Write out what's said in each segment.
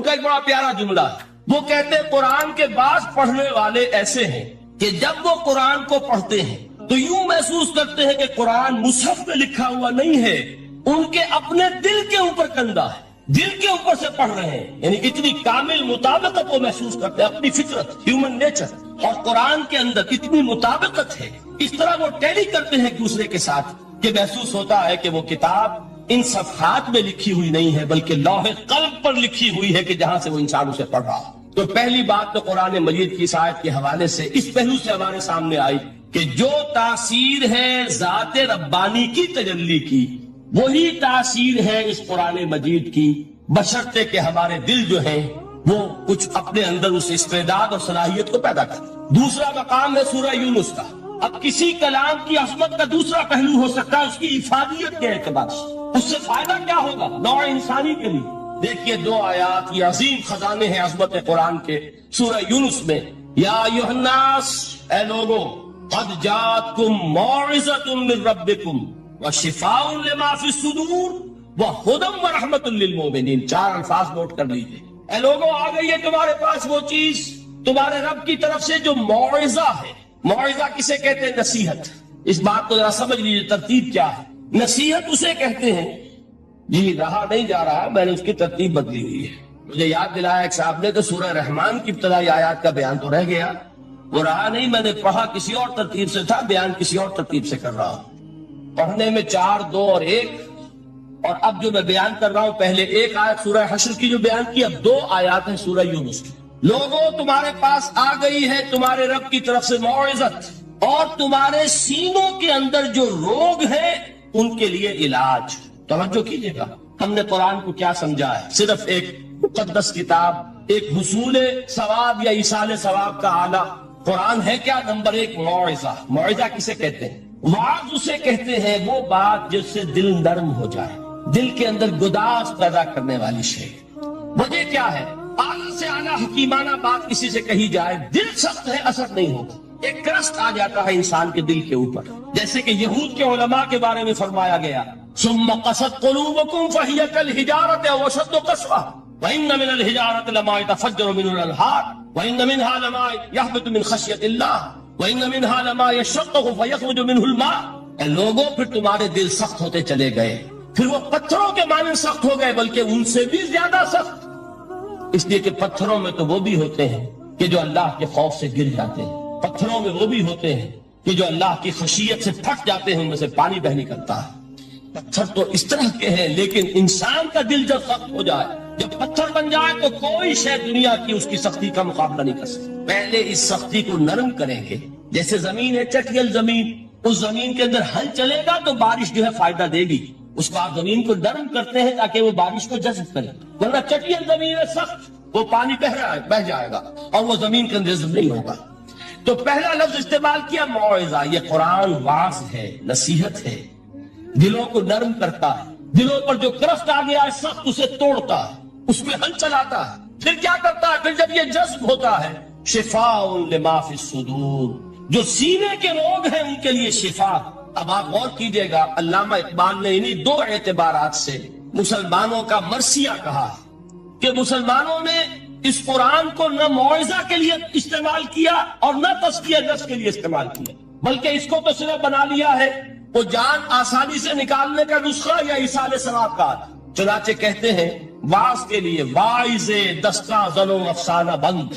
کا ایک بڑا پیارا جملہ ہے، وہ کہتے ہیں قرآن کے بعض پڑھنے والے ایسے ہیں کہ جب وہ قرآن کو پڑھتے ہیں تو یوں محسوس کرتے ہیں کہ قرآن مصحف میں لکھا ہوا نہیں ہے، ان کے اپنے دل کے اوپر کندہ ہے، دل کے اوپر سے پڑھ رہے ہیں، یعنی اتنی کامل مطابقت وہ محسوس کرتے ہیں، اپنی فطرت، ہیومن نیچر اور قرآن کے اندر اتنی مطابقت ہے، اس طرح وہ ٹیلی کرتے ہیں ایک دوسرے کے ساتھ کہ محسوس ہوتا ہے کہ وہ کتاب ان صفحات میں لکھی ہوئی نہیں ہے بلکہ لوح قلب پر لکھی ہوئی ہے کہ جہاں سے وہ انسان اسے پڑھ رہا۔ تو پہلی بات تو قرآن مجید کی اس آیت کے حوالے سے اس پہلو سے ہمارے سامنے آئی کہ جو تاثیر ہے ذات ربانی کی تجلی کی، وہی تاثیر ہے اس قرآن مجید کی، بشرطے کہ ہمارے دل جو ہیں وہ کچھ اپنے اندر اس استعداد اور صلاحیت کو پیدا کریں۔ دوسرا مقام ہے سورہ یونس کا۔ اب کسی کلام کی عظمت کا دوسرا پہلو ہو سکتا ہے اس کی افادیت کے اعتبار سے، اس سے فائدہ کیا ہوگا نوع انسانی کے لیے۔ دیکھیے 2 آیات، یہ عظیم خزانے ہیں عظمت قرآن کے۔ سورہ یونس میں یا ایھا الناس، اے لوگوں، قد جاءتکم موعظۃ من ربکم وشفاء لما فی الصدور وہدی ورحمۃ للمؤمنین۔ 4 الفاظ نوٹ کر لیجیے۔ اے لوگوں، آ گئی ہے تمہارے پاس وہ چیز تمہارے رب کی طرف سے جو موعظہ ہے۔ موعظہ کسے کہتے ہیں؟ نصیحت۔ اس بات کو ذرا سمجھ لیجیے ترتیب کیا ہے۔ نصیحت اسے کہتے ہیں، جی رہا نہیں جا رہا، میں نے اس کی ترتیب بدلی ہوئی ہے۔ مجھے یاد دلایا ایک صاحب نے کہ سورہ رحمان کی ابتدائی آیات کا بیان تو رہ گیا، وہ رہا نہیں، میں نے پڑھا کسی اور ترتیب سے تھا، بیان کسی اور ترتیب سے کر رہا ہوں۔ پڑھنے میں 4، 2 اور 1، اور اب جو میں بیان کر رہا ہوں پہلے 1 آیت سورہ حشر کی جو بیان کی، اب 2 آیات ہیں سورہ یونس کی۔ لوگوں، تمہارے پاس آ گئی ہے تمہارے رب کی طرف سے موعظت، اور تمہارے سینوں کے اندر جو روگ ہے ان کے لیے علاج۔ توجہ کیجئے گا، ہم نے قرآن کو کیا سمجھا ہے؟ صرف ایک مقدس کتاب، ایک حصول ثواب یا ایصال ثواب کا آلہ۔ قرآن ہے کیا؟ نمبر 1 موعظہ۔ موعظہ کسے کہتے ہیں؟ وعظ اسے کہتے ہیں وہ بات جس سے دل نرم ہو جائے، دل کے اندر گداز پیدا کرنے والی شے۔ وجہ کیا ہے؟ اعلیٰ سے اعلیٰ حکیمانہ بات کسی سے کہی جائے، دل سخت ہے، اثر نہیں ہوتا، ایک کرست آ جاتا ہے انسان کے دل کے اوپر۔ جیسے کہ یہود کے علماء کے بارے میں فرمایا گیا، ثم قست قلوبکم فہی کالحجارۃ او اشد قسوۃ وان من الحجارۃ لما يتفجر منه الانہار وان منها لما يهبط من خشیۃ اللہ وان منها لما يشقق فيخرج منه الماء۔ اے لوگوں، پھر تمہارے دل سخت ہوتے چلے گئے، پھر وہ پتھروں کے مانند سخت ہو گئے، بلکہ ان سے بھی زیادہ سخت، اس لیے کہ پتھروں میں تو وہ بھی ہوتے ہیں کہ جو اللہ کے خوف سے گر جاتے ہیں، پتھروں میں وہ بھی ہوتے ہیں کہ جو اللہ کی خشیت سے پھٹ جاتے ہیں، ان میں سے پانی بہ نکلتا ہے۔ پتھر تو اس طرح کے ہیں، لیکن انسان کا دل جب سخت ہو جائے، جب پتھر بن جائے، تو کوئی شے دنیا کی اس کی سختی کا مقابلہ نہیں کر سکتی۔ پہلے اس سختی کو نرم کریں گے، جیسے زمین ہے چٹیل زمین، اس زمین کے اندر ہل چلے گا تو بارش جو ہے فائدہ دے گی، اس کو آپ زمین کو نرم کرتے ہیں تاکہ وہ بارش کو جذب کرے، ورنہ چٹیل زمین ہے سخت، وہ پانی بہ جائے گا اور وہ زمین کے اندر جذب نہیں ہوگا۔ تو پہلا لفظ استعمال کیا موعظہ۔ یہ قرآن واعظ ہے، نصیحت ہے، دلوں کو نرم کرتا ہے، دلوں پر جو کرفت آ گیا ہے سخت اسے توڑتا ہے، اس میں ہل چلاتا ہے۔ پھر کیا کرتا ہے؟ پھر جب یہ جذب ہوتا ہے، شفاء لما فی الصدور، جو سینے کے روگ ہیں ان کے لیے شفا۔ اب آپ غور کیجئے گا، علامہ اقبال نے انہی 2 اعتبارات سے مسلمانوں کا مرثیہ کہا ہے کہ مسلمانوں نے اس قرآن کو نہ موعظہ کے لیے استعمال کیا اور نہ تزکیہ نفس کے لیے استعمال کیا، بلکہ اس کو تو صرف بنا لیا ہے وہ جان آسانی سے نکالنے کا نسخہ یا ایصال ثواب کا۔ چنانچہ کہتے ہیں واعظ کے لیے واعظ دستہ زن و افسانہ بند۔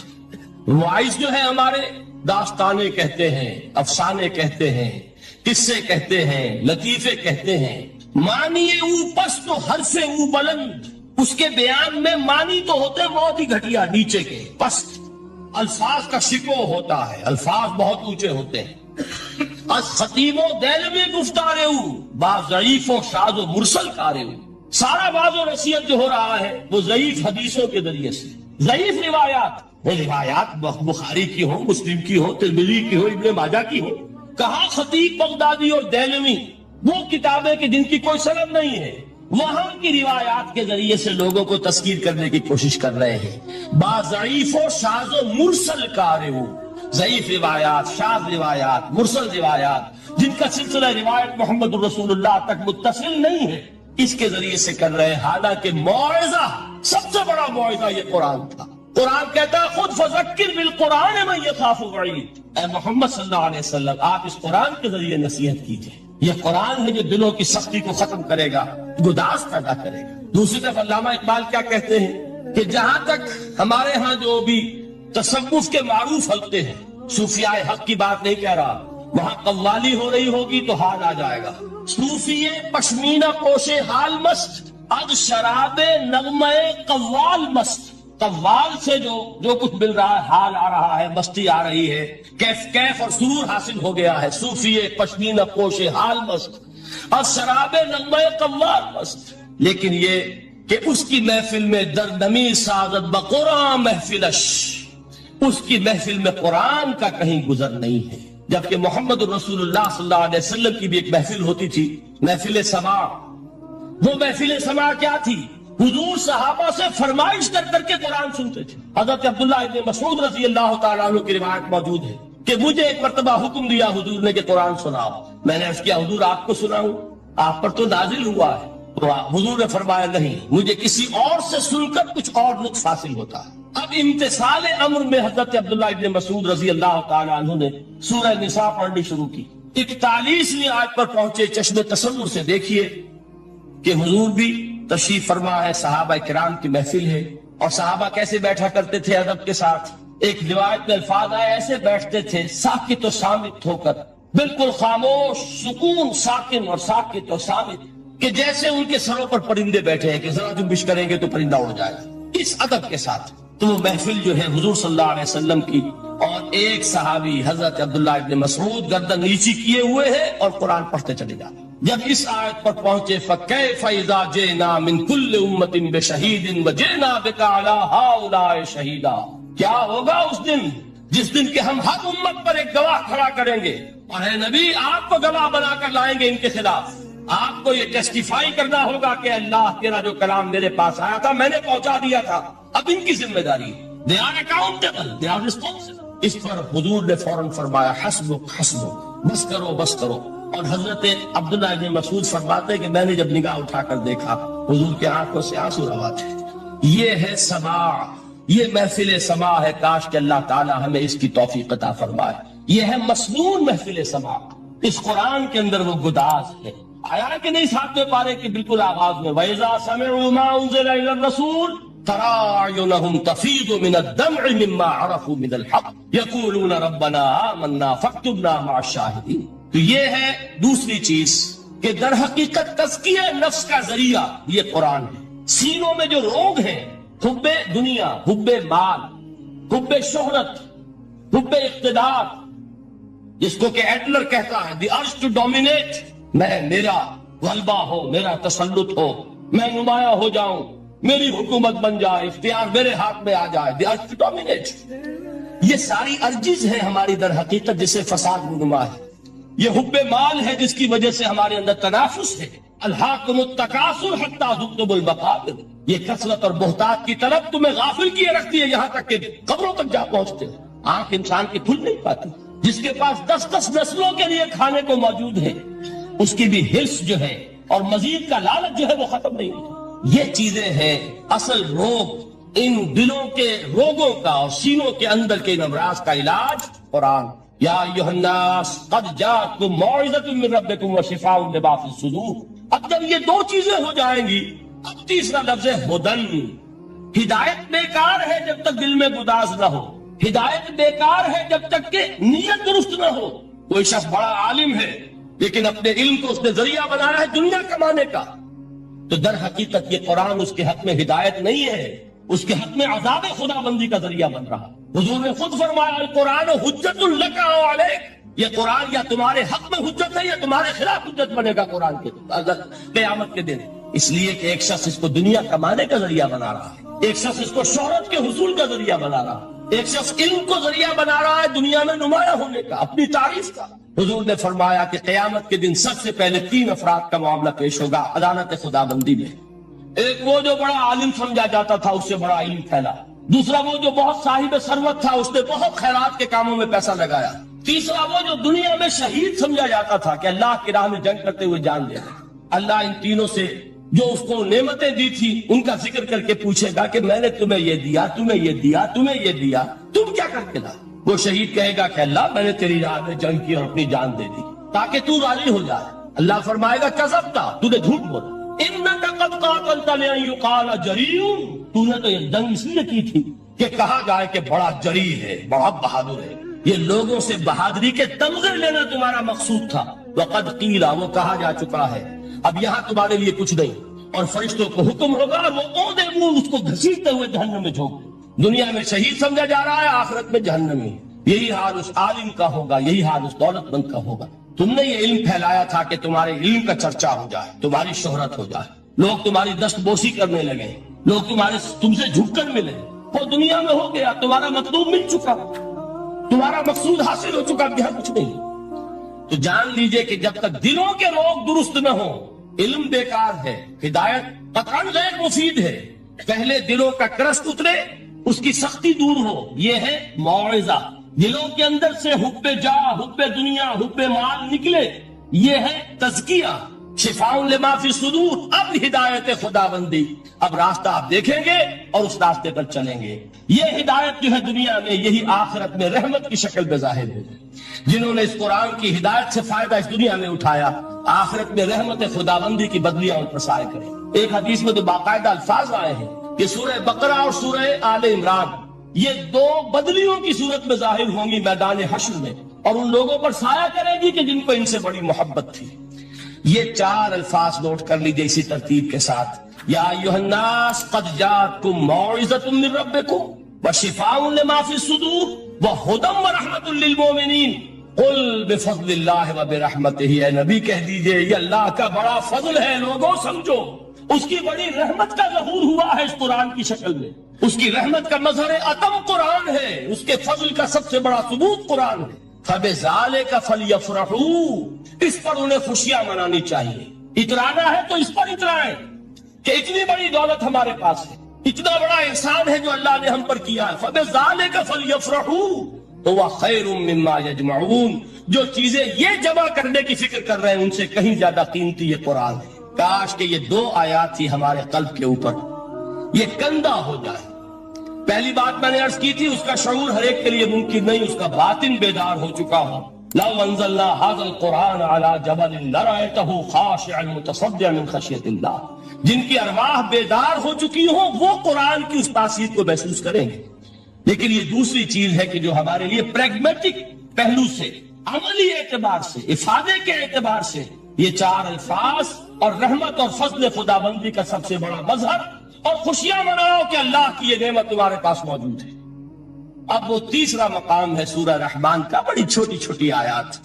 واعظ جو ہے ہمارے داستانے کہتے ہیں، افسانے کہتے ہیں، قصے کہتے ہیں، لطیفے کہتے ہیں، معنی او پست و حرف او بلند۔ اس کے بیان میں معنی تو ہوتے بہت ہی گھٹیا، نیچے کے پست، الفاظ کا شکو ہوتا ہے، الفاظ بہت اونچے ہوتے ہیں۔ از خطیب و دیلمی گفتارے ہوں با ضعیف و شاذ و مرسل کارے ہوں۔ سارا باز و نصیحت جو ہو رہا ہے وہ ضعیف حدیثوں کے ذریعے سے، ضعیف روایات، وہ روایات بخاری کی ہو، مسلم کی ہو، ترمذی کی ہو، ابن ماجہ کی ہو۔ کہاں خطیب بغدادی اور دیلمی، وہ کتابیں کہ جن کی کوئی سند نہیں ہے، وہاں کی روایات کے ذریعے سے لوگوں کو تذکیر کرنے کی کوشش کر رہے ہیں۔ با ضعیف و شاذ و مرسل کارے ہوں، ضعیف روایات، شاذ روایات، مرسل روایات، جن کا سلسلہ روایت محمد الرسول اللہ تک متصل نہیں ہے، اس کے ذریعے سے کر رہے ہیں، حالانکہ موعظہ سب سے بڑا موعظہ یہ قرآن تھا۔ قرآن کہتا ہے خود فذکر بالقرآن من یخاف وعید، اے محمد صلی اللہ علیہ وسلم آپ اس قرآن کے ذریعے نصیحت کیجئے، یہ قرآن ہے جو دلوں کی سختی کو ختم کرے گا، گداز پیدا کرے گا۔ دوسری طرف علامہ اقبال کیا کہتے ہیں کہ جہاں تک ہمارے ہاں جو بھی تصوف کے معروف حلقے ہیں، صوفیاء حق کی بات نہیں کہہ رہا، وہاں قوالی ہو رہی ہوگی تو حال آ جائے گا۔ صوفی پشمینہ پوش حال مست، از شراب نغمہ قوال مست، قوال سے جو کچھ مل رہا ہے، حال آ رہا ہے، مستی آ رہی ہے، کیف اور سرور حاصل ہو گیا ہے۔ صوفی پشمینہ پوش حال مست، از شراب نغمہ قوال مست، لیکن یہ کہ اس کی محفل میں دردمی سازد بقرآن محفلش، اس کی محفل میں قرآن کا کہیں گزر نہیں ہے۔ جبکہ محمد رسول اللہ صلی اللہ علیہ وسلم کی بھی ایک محفل ہوتی تھی، محفل سماع۔ وہ محفل سماع کیا تھی؟ حضور صحابہ سے فرمائش کر کر کے قرآن سنتے تھے۔ حضرت عبداللہ ابن مسعود رضی اللہ تعالیٰ عنہ کی روایت موجود ہے کہ مجھے ایک مرتبہ حکم دیا حضور نے کہ قرآن سناؤ۔ میں نے عرض کیا حضور آپ کو سناؤں؟ آپ پر تو نازل ہوا ہے۔ حضور نے فرمایا نہیں، مجھے کسی اور سے سن کر کچھ اور لطف حاصل ہوتا ہے۔ اب امتثال امر میں حضرت عبداللہ ابن مسعود رضی اللہ تعالیٰ عنہ نے سورہ نساء پڑھنی شروع کی۔ 41ویں آیت پر پہنچے، چشم تصور سے دیکھیے کہ حضور بھی تشریف فرما ہے، صحابہ کرام کی محفل ہے، اور صحابہ کیسے بیٹھا کرتے تھے ادب کے ساتھ۔ ایک روایت میں الفاظ آئے ایسے بیٹھتے تھے ساکت و صامت ہو کر، بالکل خاموش، سکون، ساکن اور ساکت و صامت، کہ جیسے ان کے سروں پر پرندے بیٹھے ہیں کہ ذرا جنبش کریں گے تو پرندہ اڑ جائے گا، اس ادب کے ساتھ۔ تو وہ محفل جو ہے حضور صلی اللہ علیہ وسلم کی، اور ایک صحابی حضرت عبداللہ ابن مسعود گردن نیچی کیے ہوئے ہیں اور قرآن پڑھتے چلے جاتے۔ جب اس آیت پر پہنچے فَكَيْفَ إِذَا جِئْنَا مِن كُلِّ أُمَّةٍ بِشَهِيدٍ وَجِئْنَا بِكَ عَلَىٰ هَٰؤُلَاءِ شَهِيدًا، کیا ہوگا اس دن جس دن کہ ہم ہر امت پر ایک گواہ کھڑا کریں گے، اور اے نبی آپ کو گواہ بنا کر لائیں گے ان کے خلاف۔ آپ کو یہ ٹیسٹیفائی کرنا ہوگا کہ اللہ تیرا جو کلام میرے پاس آیا تھا میں نے پہنچا دیا تھا، اب ان کی ذمہ داری ہے، they are accountable, they are responsible۔ اس پر حضور نے فوراً فرمایا حسبک حسبک، بس کرو بس کرو۔ اور حضرت عبداللہ ابن مسعود فرماتے کہ میں نے جب نگاہ اٹھا کر دیکھا حضور کے آنکھوں سے آنسو روا تھے۔ یہ ہے سماع، یہ محفل سماع ہے، کاش کہ اللہ تعالی ہمیں اس کی توفیق عطا فرمائے۔ یہ ہے مسنون محفل سماع، اس قرآن کے اندر وہ گداز ہے۔ آیا کہ نہیں ساتویں پارے کے بالکل آغاز میں وَإِذَا سَمِعُوا مَا أُنزِلَ إِلَى الرَّسُولِ تَرَىٰ أَعْيُنَهُمْ تَفِيضُ مِنَ الدَّمْعِ مِمَّا عَرَفُوا مِنَ الْحَقِّ يَقُولُونَ رَبَّنَا آمَنَّا فَاكْتُبْنَا مَعَ الشَّاهِدِينَ۔ تو یہ ہے دوسری چیز کہ در حقیقت تزکیہ نفس کا ذریعہ یہ قرآن ہے۔ سینوں میں جو روگ ہیں، حب دنیا، حب مال، حب شہرت، حب اقتدار، جس کو کہ ایڈلر کہتا ہے دی ارج ٹو ڈومینیٹ، میرا غلبہ ہو، میرا تسلط ہو، میں نمایاں ہو جاؤں، میری حکومت بن جائے، اختیار میرے ہاتھ میں آ جائے، دی ارج ٹو ڈومینیٹ۔ یہ ساری ارجز ہیں ہماری در حقیقت جسے فساد رونما ہے۔ یہ حب مال ہے جس کی وجہ سے ہمارے اندر تنافس ہے۔ الہاکم التکاثر حتی زرتم المقابر، یہ کثرت اور بہتات کی طرف تمہیں غافل کیے رکھتی ہے، یہاں تک کہ قبروں تک جا پہنچتے ہو۔ آنکھ انسان کی کھل نہیں پاتی، جس کے پاس 10 نسلوں کے لیے کھانے کو موجود ہے، اس کی بھی حرص جو ہے اور مزید کا لالچ جو ہے وہ ختم نہیں ہوتی۔ یہ چیزیں ہیں اصل روگ، ان دلوں کے روگوں کا اور سینوں کے اندر کے ان امراض کا علاج قرآن۔ یا ایھا الناس قد جاءتکم موعظۃ من ربکم وشفاء لما فی الصدور۔ اب جب یہ دو چیزیں ہو جائیں گی، اب تیسرا لفظ ہے ہدن۔ ہدایت بیکار ہے جب تک دل میں گداز نہ ہو، ہدایت بیکار ہے جب تک کہ نیت درست نہ ہو۔ کوئی شخص بڑا عالم ہے لیکن اپنے علم کو اس نے ذریعہ بنایا ہے دنیا کمانے کا، تو در حقیقت یہ قرآن اس کے حق میں ہدایت نہیں ہے، اس کے حق میں عذاب خدا بندی کا ذریعہ بن رہا۔ حضور نے خود فرمایا القرآن حجت لک و علیک، یہ قرآن یا تمہارے حق میں حجت ہے یا تمہارے خلاف حجت بنے گا قرآن کے قیامت کے دن۔ اس لیے کہ ایک شخص اس کو دنیا کمانے کا ذریعہ بنا رہا ہے، ایک شخص اس کو شہرت کے حصول کا ذریعہ بنا رہا ہے، ایک شخص علم کو ذریعہ بنا رہا ہے دنیا میں نمایاں ہونے کا، اپنی تعریف کا۔ حضور نے فرمایا کہ قیامت کے دن سب سے پہلے 3 افراد کا معاملہ پیش ہوگا عدالت خدا بندی میں۔ ایک وہ جو بڑا عالم سمجھا جاتا تھا، اس سے بڑا علم پھیلا۔ دوسرا وہ جو بہت صاحب ثروت تھا، اس نے بہت خیرات کے کاموں میں پیسہ لگایا۔ تیسرا وہ جو دنیا میں شہید سمجھا جاتا تھا کہ اللہ کی راہ میں جنگ کرتے ہوئے جان دے۔ اللہ ان تینوں سے جو اس کو نعمتیں دی تھی ان کا ذکر کر کے پوچھے گا کہ میں نے تمہیں یہ دیا، تمہیں یہ دیا، تمہیں یہ دیا، تم کیا کر کے لا؟ وہ شہید کہے گا کہ اللہ میں نے تیری راہ میں جنگ کی اور اپنی جان دے دی تاکہ تو راضی ہو جائے۔ اللہ فرمائے گا کذبتا، تو نے جھوٹ بولا، انک قد قاتلت لئن یقال جریء، تو نے تو یہ جنگ اس لیے کی تھی کہ کہا جائے کہ بڑا جری ہے، بڑا بہادر ہے۔ یہ لوگوں سے بہادری کے تمغے لینا تمہارا مقصود تھا۔ وقد قیل، وہ کہا جا چکا ہے، اب یہاں تمہارے لیے کچھ نہیں، اور فرشتوں کو حکم ہوگا اور وہ اونڈے منہ اس کو گھسیٹتے ہوئے جہنم میں جھونک دیں۔ دنیا میں شہید سمجھا جا رہا ہے، آخرت میں جہنم میں۔ یہی حال اس عالم کا ہوگا، یہی حال اس دولت مند کا ہوگا۔ تم نے یہ علم پھیلایا تھا کہ تمہارے علم کا چرچا ہو جائے، تمہاری شہرت ہو جائے، لوگ تمہاری دست بوسی کرنے لگے، لوگ تم سے جھک کر ملے۔ وہ دنیا میں ہو گیا، تمہارا مطلوب مل چکا، تمہارا مقصود حاصل ہو چکا، یہاں کچھ نہیں۔ تو جان لیجئے کہ جب تک دلوں کے روگ درست نہ ہوں، علم بیکار ہے، ہدایت قطعاً غیر مفید ہے۔ پہلے دلوں کا کرست اترے، اس کی سختی دور ہو، یہ ہے موعظہ۔ دلوں کے اندر سے حب جاہ، حب دنیا، حب مال نکلے، یہ ہے تزکیہ۔ شفاء لما فی الصدور، اب ہدایت خداوندی، اب راستہ آپ دیکھیں گے اور اس راستے پر چلیں گے۔ یہ ہدایت جو ہے دنیا میں، یہی آخرت میں رحمت کی شکل میں ظاہر ہوگی۔ جنہوں نے اس قرآن کی ہدایت سے فائدہ اس دنیا میں اٹھایا، آخرت میں رحمت خداوندی کی بدلیاں ان پر سایہ کریں۔ ایک حدیث میں تو باقاعدہ الفاظ آئے ہیں کہ سورہ بقرہ اور سورہ آل عمران یہ دو بدلیوں کی صورت میں ظاہر ہوں گی میدان حشر میں، اور ان لوگوں پر سایہ کرے گی کہ جن کو ان سے بڑی محبت تھی۔ یہ چار الفاظ نوٹ کر لیجئے اسی ترتیب کے ساتھ، یا ایھا الناس قد جاءتکم موعظۃ من ربکم وشفاء لما فی الصدور وہدی ورحمۃ للمؤمنین قل بفضل اللہ وبرحمتہ، اے نبی کہہ دیجئے یہ اللہ کا بڑا فضل ہے، لوگوں سمجھو، اس کی بڑی رحمت کا ظہور ہوا ہے اس قرآن کی شکل میں، اس کی رحمت کا مظہر عتم قرآن ہے، اس کے فضل کا سب سے بڑا ثبوت قرآن ہے۔ فَبِذَلِكَ فَلْيَفْرَحُوا، اس پر انہیں خوشیاں منانی چاہیے۔ اترانا ہے تو اس پر اترائیں کہ اتنی بڑی دولت ہمارے پاس ہے، اتنا بڑا احسان ہے جو اللہ نے ہم پر کیا ہے۔ فَبِذَلِكَ فَلْيَفْرَحُوا هُوَ خَيْرٌ مِّمَّا يَجْمَعُونَ، جو چیزیں یہ جمع کرنے کی فکر کر رہے ہیں ان سے کہیں زیادہ قیمتی یہ قرآن ہے۔ کاش کہ یہ دو آیات ہی ہمارے قلب کے اوپر یہ کندہ ہو جائے۔ پہلی بات میں نے عرض کی تھی، اس کا شعور ہر ایک کے لیے ممکن نہیں، اس کا باطن بیدار ہو چکا ہو۔ لو انزلنا هذا القرآن على جبل لرأيته خاشعا متصدعا من خشية اللہ، جن کی ارواح بیدار ہو چکی ہوں وہ قرآن کی اس تاثیر کو محسوس کریں گے۔ لیکن یہ دوسری چیز ہے کہ جو ہمارے لیے پریگمیٹک پہلو سے، عملی اعتبار سے، افادے کے اعتبار سے یہ چار الفاظ اور رحمت اور فضل خداوندی کا سب سے بڑا مظہر، اور خوشیاں مناؤ کہ اللہ کی یہ نعمت تمہارے پاس موجود ہے۔ اب وہ تیسرا مقام ہے سورہ رحمان کا، بڑی چھوٹی چھوٹی آیات۔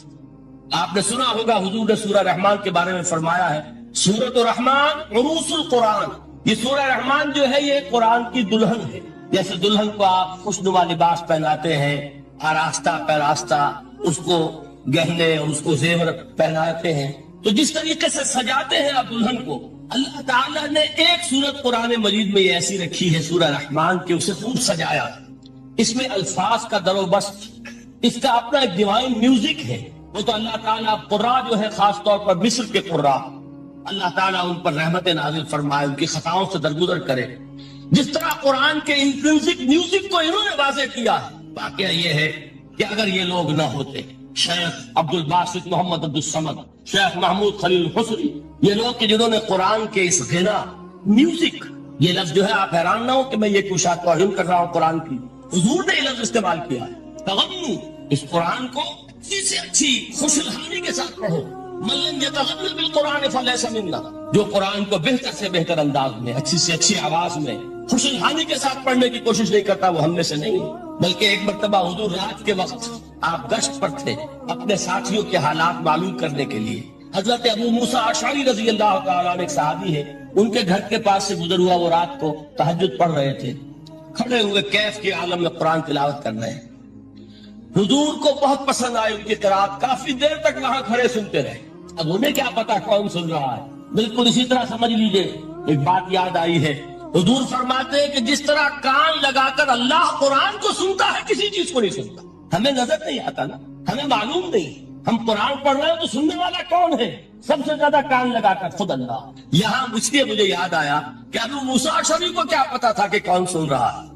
آپ نے سنا ہوگا حضور نے سورہ رحمان کے بارے میں فرمایا ہے، سورۃ الرحمان عروس القرآن، یہ سورہ رحمان جو ہے یہ قرآن کی دلہن ہے۔ جیسے دلہن کو آپ خوشنما لباس پہناتے ہیں، آراستہ پیراستہ، اس کو گہنے اور اس کو زیور پہناتے ہیں، تو جس طریقے سے سجاتے ہیں آپ دلہن کو، اللہ تعالیٰ نے ایک سورت قرآن مجید میں یہ ایسی رکھی ہے سورہ رحمان کہ اسے خوب سجایا۔ اس میں الفاظ کا در و بست، اس کا اپنا ایک ڈیوائن میوزک ہے۔ وہ تو اللہ تعالیٰ قراء جو ہے، خاص طور پر مصر کے قراء، اللہ تعالیٰ ان پر رحمت نازل فرمائے، ان کی خطاؤں سے درگزر کرے۔ جس طرح قرآن کے انٹرنسک میوزک کو انہوں نے واضح کیا ہے۔ واقعہ یہ ہے کہ اگر یہ لوگ نہ ہوتے، شیخ عبد الباسط محمد عبد الصمد، شیخ محمود خلیل الحسری، یہ لوگ کہ جنہوں نے قرآن کے اس غنا، میوزک، یہ لفظ جو ہے آپ حیران نہ ہو کہ میں یہ کچھ توہین کر رہا ہوں قرآن کی، حضور نے یہ لفظ استعمال کیا ہے، تغنو، اس قرآن کو اچھی سے اچھی خوش الحانی کے ساتھ پڑھو۔ من لم يتغنى بالقرآن فليس منا، جو قرآن کو بہتر سے بہتر انداز میں، اچھی سے اچھی آواز میں، خوش الحانی کے ساتھ پڑھنے کی کوشش نہیں کرتا، وہ ہم میں سے نہیں۔ بلکہ ایک مرتبہ حضور رات کے وقت آپ گشت پر تھے اپنے ساتھیوں کے حالات معلوم کرنے کے لیے۔ حضرت ابو موسیٰ اشعری رضی اللہ تعالیٰ عنہ ایک صحابی ہے، ان کے گھر کے پاس سے گزر ہوا، وہ رات کو تہجد پڑھ رہے تھے، کھڑے ہوئے کیف کے عالم میں قرآن تلاوت کر رہے ہیں۔ حضور کو بہت پسند آئی ان کی قرات، کافی دیر تک وہاں کھڑے سنتے رہے۔ اب انہیں کیا پتا کون سن رہا ہے، بالکل اسی طرح سمجھ لیجئے ایک بات یاد آئی ہے، حضور فرماتے ہیں کہ جس طرح کان لگا کر اللہ قرآن کو سنتا ہے، کسی چیز کو نہیں سنتا۔ ہمیں نظر نہیں آتا نا، ہمیں معلوم نہیں، ہم قرآن پڑھ رہے ہیں تو سننے والا کون ہے؟ سب سے زیادہ کان لگا کر خود اللہ۔ یہاں مجھے یاد آیا کہ ابو موسیٰ اشعری کو کیا پتا تھا کہ کون سن رہا ہے۔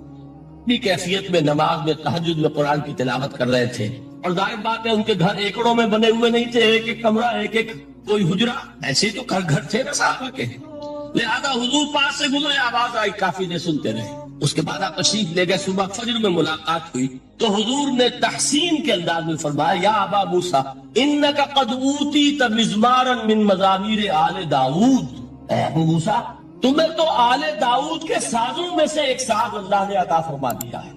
اپنی کیفیت میں نماز میں تہجد میں قرآن کی تلاوت کر رہے تھے، اور ظاہر بات ہے ان کے گھر ایکڑوں میں بنے ہوئے نہیں تھے، ایک ایک کمرہ، ایک ایک کوئی حجرہ، ایسے تو گھر تھے نا صحابہ کے۔ لہذا حضور پاس سے گزرے، آواز آئی، کافی دیر سنتے رہے۔ اس کے بعد آپ تشریف لے گئے، صبح فجر میں ملاقات ہوئی تو حضور نے تحسین کے انداز میں فرمایا، یا ابا موسیٰ انک قد اوتیت مزمارا من مزامیر آل داؤد۔ اے ابو موسیٰ، تمہیں تو آل داؤد کے سازوں میں سے ایک ساز اللہ نے عطا فرما دیا ہے۔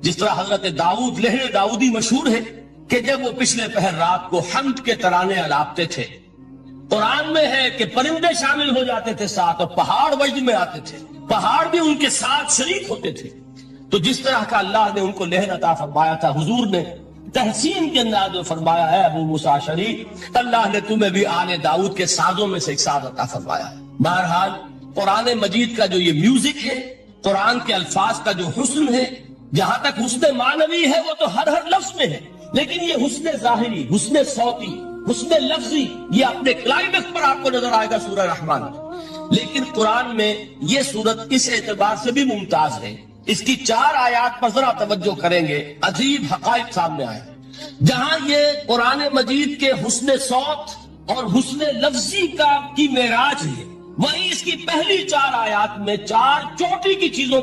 جس طرح حضرت داؤد، لہر داؤدی مشہور ہے کہ جب وہ پچھلے پہر رات کو حمد کے ترانے الاپتے تھے، قرآن میں ہے کہ پرندے شامل ہو جاتے تھے ساتھ، اور پہاڑ وجد میں آتے تھے، پہاڑ بھی ان کے ساتھ شریک ہوتے تھے۔ تو جس طرح کا اللہ نے ان کو لہر عطا فرمایا تھا، حضور نے تحسین کے انداز میں فرمایا، ہے ابو موسیٰ اشعری، اللہ نے تمہیں بھی آل داؤد کے سازوں میں سے ایک ساز عطا فرمایا ہے۔ بہرحال قرآن مجید کا جو یہ میوزک ہے، قرآن کے الفاظ کا جو حسن ہے، جہاں تک حسن معنوی ہے وہ تو ہر لفظ میں ہے، لیکن یہ حسن ظاہری، حسن صوتی، حسن لفظی، یہ اپنے کلائمیکس پر آپ کو نظر آئے گا سورہ رحمان میں۔ لیکن قرآن میں یہ سورت اس اعتبار سے بھی ممتاز ہے، اس کی 4 آیات پر ذرا توجہ کریں گے، عجیب حقائق سامنے آئے۔ جہاں یہ قرآن مجید کے حسن صوت اور حسن لفظی کی معراج ہے، وہیں اس کی پہلی 4 آیات میں 4 چوٹی کی چیزوں